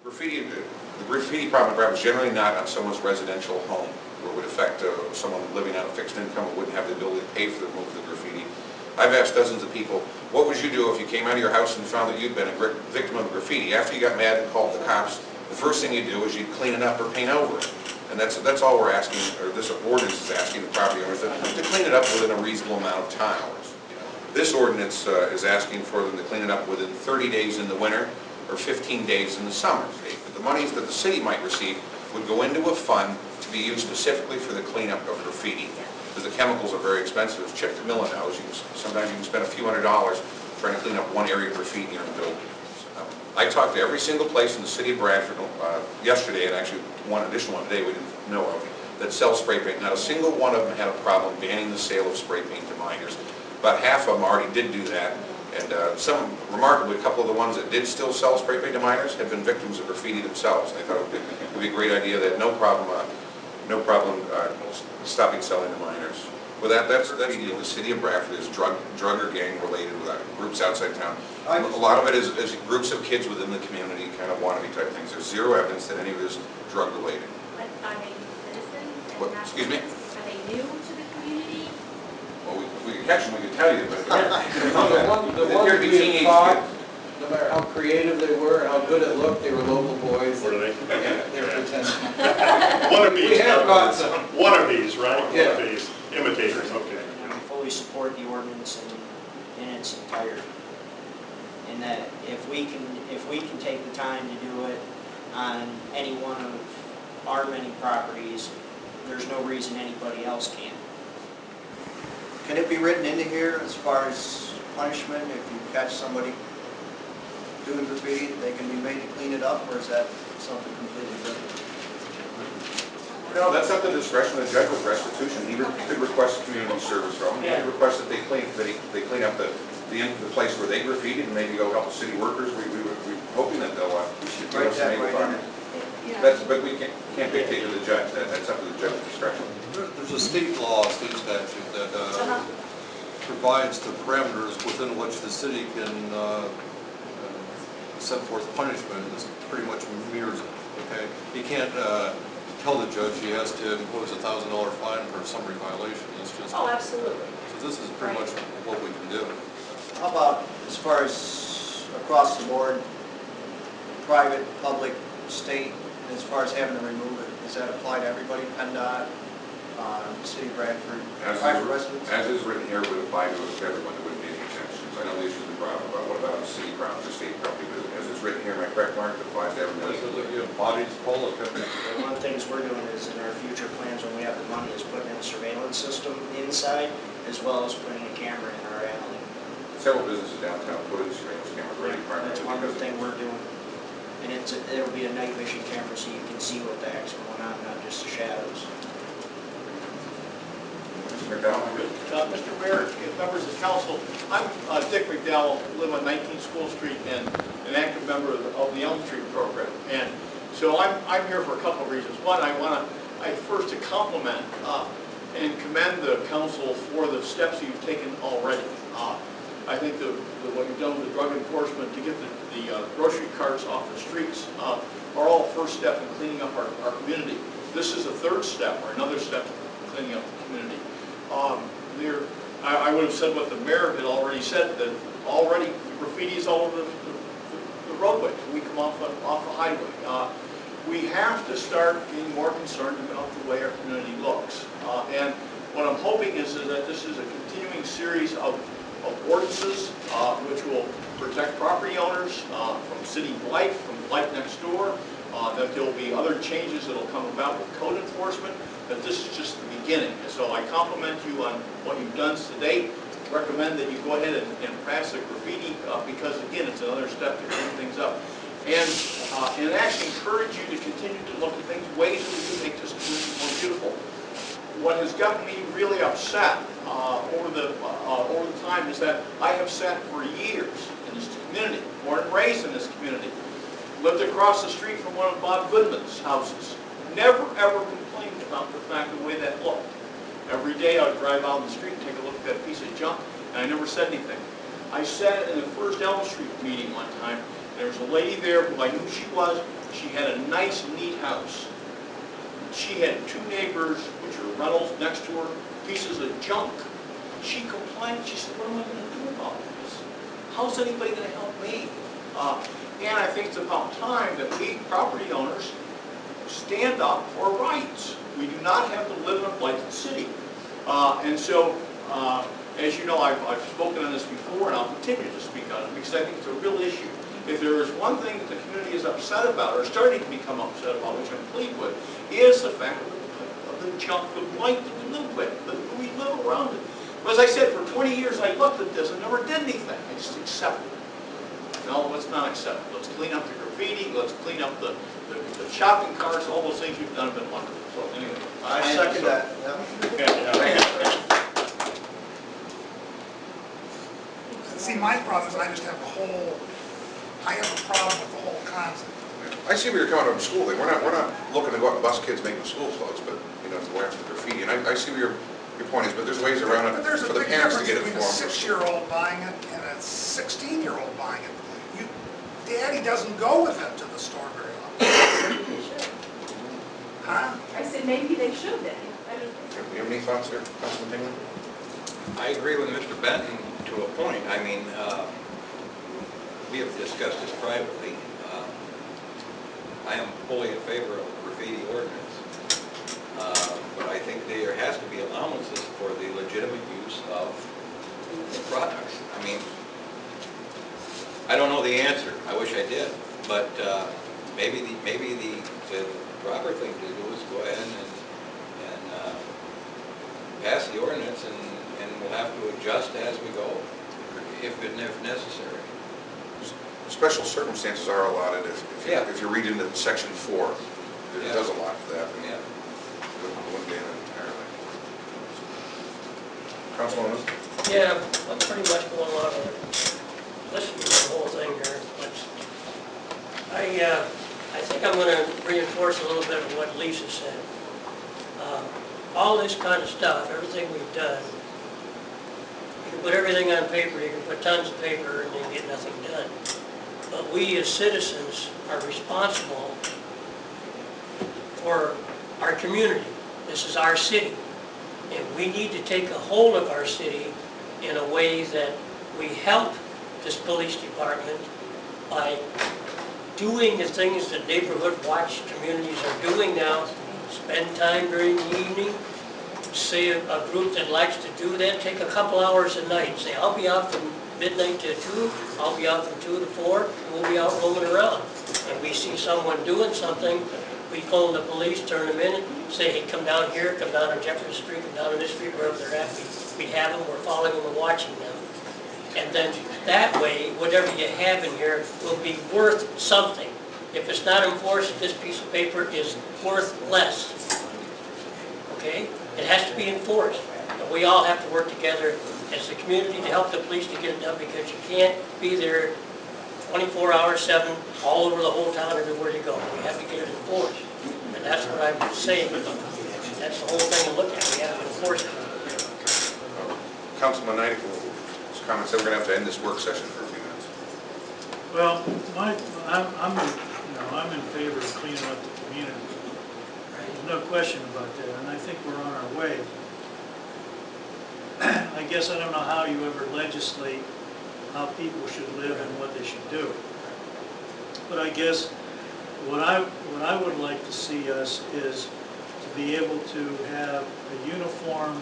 The graffiti problem in Bradford is generally not on someone's residential home, where it would affect someone living on a fixed income who wouldn't have the ability to pay for the remove of the graffiti. I've asked dozens of people, what would you do if you came out of your house and found that you'd been a victim of graffiti? After you got mad and called the cops, the first thing you do is you'd clean it up or paint over it. And that's all we're asking, or this ordinance is asking the property owners to clean it up within a reasonable amount of time. This ordinance is asking for them to clean it up within 30 days in the winter or 15 days in the summer. The monies that the city might receive would go into a fund to be used specifically for the cleanup of graffiti. Because the chemicals are very expensive. As Chip DeMille knows, sometimes you can spend a few $100s trying to clean up one area of graffiti in your building. I talked to every single place in the city of Bradford yesterday, and actually one additional one today we didn't know of, that sells spray paint. Not a single one of them had a problem banning the sale of spray paint to minors. About half of them already did do that, and remarkably, a couple of the ones that did still sell spray paint to minors have been victims of graffiti themselves. They thought it would be a great idea. They had no problem stopping selling to minors. Well, that's the idea. The city of Bradford is drug or gang related with groups outside town. A lot of it is groups of kids within the community, kind of wannabe type things. There's zero evidence that any of it is drug related. But are they citizens? What, excuse me? Are they new to the community? Well, we could catch them, we could tell you, but the ones we thought, no matter how creative they were and how good it looked, they were local boys. What are they? They were pretending. Wannabes. We have got some. Wannabes, right? Yeah. Wannabes. Imitators, okay. And we fully support the ordinance in its entirety. And that if we can take the time to do it on any one of our many properties, there's no reason anybody else can't. Can it be written into here as far as punishment if you catch somebody doing graffiti, they can be made to clean it up, or is that something completely different? No, that's up to the discretion of the judge with restitution. He could request community service from them. He could request that they clean up the place where they graffitied and maybe go help the city workers. We're hoping that they'll give us some aid. But we can't dictate to the judge. That's up to the judge's discretion. There's a state law, state statute that provides the parameters within which the city can set forth punishment. This pretty much mirrors it. Okay, he can't tell the judge he has to impose a $1,000 fine for a summary violation. It's just Absolutely. So this is pretty much what we can do. How about as far as across the board, private, public, state, as far as having to remove it? Does that apply to everybody? PennDOT, City of Bradford, private residents? As is written here, it would apply to everyone. There wouldn't be any exceptions. I know the issue is the problem about what about city property, the state property, but as it's written here, am I correct, Mark? It applies to everyone. Bodies full of One of the things we're doing is in our future plans when we have the money is putting in a surveillance system inside as well as putting a camera in our alley. Several businesses downtown put in surveillance cameras already. That's one of the things we're doing. And it'll be a night vision camera so you can see what the heck's going on, not just the shadows. Mr. McDowell, Mr. Mayor, members of council, I'm Dick McDowell, live on 19 School Street and an active member of the Elm Street program. And so I'm here for a couple of reasons. One, I first to compliment and commend the council for the steps you've taken already. I think what you've done with the drug enforcement to get the grocery carts off the streets are all first step in cleaning up our community. This is a third step or another step in cleaning up the community. I would have said what the mayor had already said, that already graffiti is all over the roadway. We come off the highway. We have to start being more concerned about the way our community looks. And what I'm hoping is that this is a continuing series of ordinances which will protect property owners from city blight, from blight next door, that there will be other changes that will come about with code enforcement, that this is just the beginning. And so I compliment you on what you've done to date. Recommend that you go ahead and pass the graffiti because, again, it's another step to clean things up. And actually encourage you to continue to look at things, ways that we can make this community more beautiful. What has gotten me really upset over the time is that I have sat for years in this community, born and raised in this community, lived across the street from one of Bob Goodman's houses, never ever complained about the fact of the way that looked. Every day I would drive out on the street and take a look at that piece of junk, and I never said anything. I sat in the first Elm Street meeting one time. There was a lady there who I knew she was, She had a nice, neat house. She had 2 neighbors, which are rentals next to her, pieces of junk. She complained, she said, what am I gonna do about this? How's anybody gonna help me? And I think it's about time that we, property owners, stand up for rights. We do not have to live in a blighted city. And so, as you know, I've spoken on this before, and I'll continue to speak on it, because I think it's a real issue. If there is one thing that the community is upset about, or starting to become upset about, which I'm pleased with, is the fact of the junk, the blight that we live with, that we live around it. But as I said, for 20 years I looked at this and never did anything. I just accepted it. No, let's not accept it. Let's clean up the graffiti, let's clean up the shopping carts, all those things you've done have been wonderful. So anyway, I second that. See, my problem is I just have I have a problem with the whole concept. I see where you're coming from, school thing. We're not looking to go out and bust kids making school clothes, but, you know, to go after the graffiti. And I see where your point is, but there's ways around it But there's a for the big parents to difference get between a informed. 6-year-old buying it and a 16-year-old buying it. Daddy doesn't go with them to the store very often. Maybe they should. Huh? I said maybe they should then. I mean, Do you have any thoughts there, Councilman Bingham? I agree with Mr. Benton to a point. I mean, we have discussed this privately. I am fully in favor of the graffiti ordinance, but I think there has to be allowances for the legitimate use of the products. I mean, I don't know the answer. I wish I did, but maybe the proper thing to do is go ahead and pass the ordinance, and we'll have to adjust as we go, if necessary. Special circumstances are allotted if you read into section 4. It does a lot for that. Yeah. Wouldn't ban it entirely. Councilwoman? Yeah, I'm pretty much going along with it. Listen to the whole thing here. I think I'm going to reinforce a little bit of what Lisa said. All this kind of stuff, everything we've done, you can put everything on paper, you can put tons of paper, and you get nothing done. But we as citizens are responsible for our community. This is our city. And we need to take a hold of our city in a way that we help this police department by doing the things that neighborhood watch communities are doing now. Spend time during the evening. Say a group that likes to do that, take a couple hours a night. Say, I'll be out from midnight to 2, I'll be out from 2 to 4, and we'll be out roaming around. And we see someone doing something, we phone the police, turn them in, and say, hey, come down here, come down on Jefferson Street, come down on this street, wherever they're at. We have them, we're following them and watching them. And then that way, whatever you have in here will be worth something. If it's not enforced, this piece of paper is worth less. Okay? It has to be enforced. But we all have to work together as a community to help the police to get it done, because you can't be there 24 hours, 7, all over the whole town, everywhere you go. We have to get it enforced. And that's what I'm saying. That's the whole thing to look at. We have to enforce it. Councilman Knight, his comment said we're going to have to end this work session for a few minutes. Well, I'm in favor of cleaning up the community. There's no question about that, and I think we're on our way. I guess I don't know how you ever legislate how people should live and what they should do. But I guess what I would like to see us is to be able to have a uniform,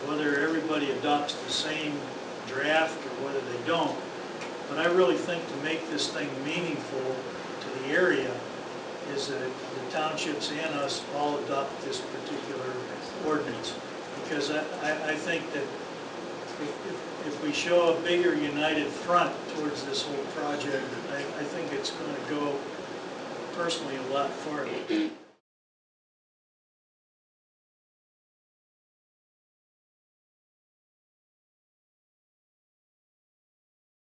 whether everybody adopts the same draft or whether they don't. But I really think to make this thing meaningful to the area is that the townships and us all adopt this particular ordinance. Because I think that if we show a bigger united front towards this whole project, I think it's going to go personally a lot farther.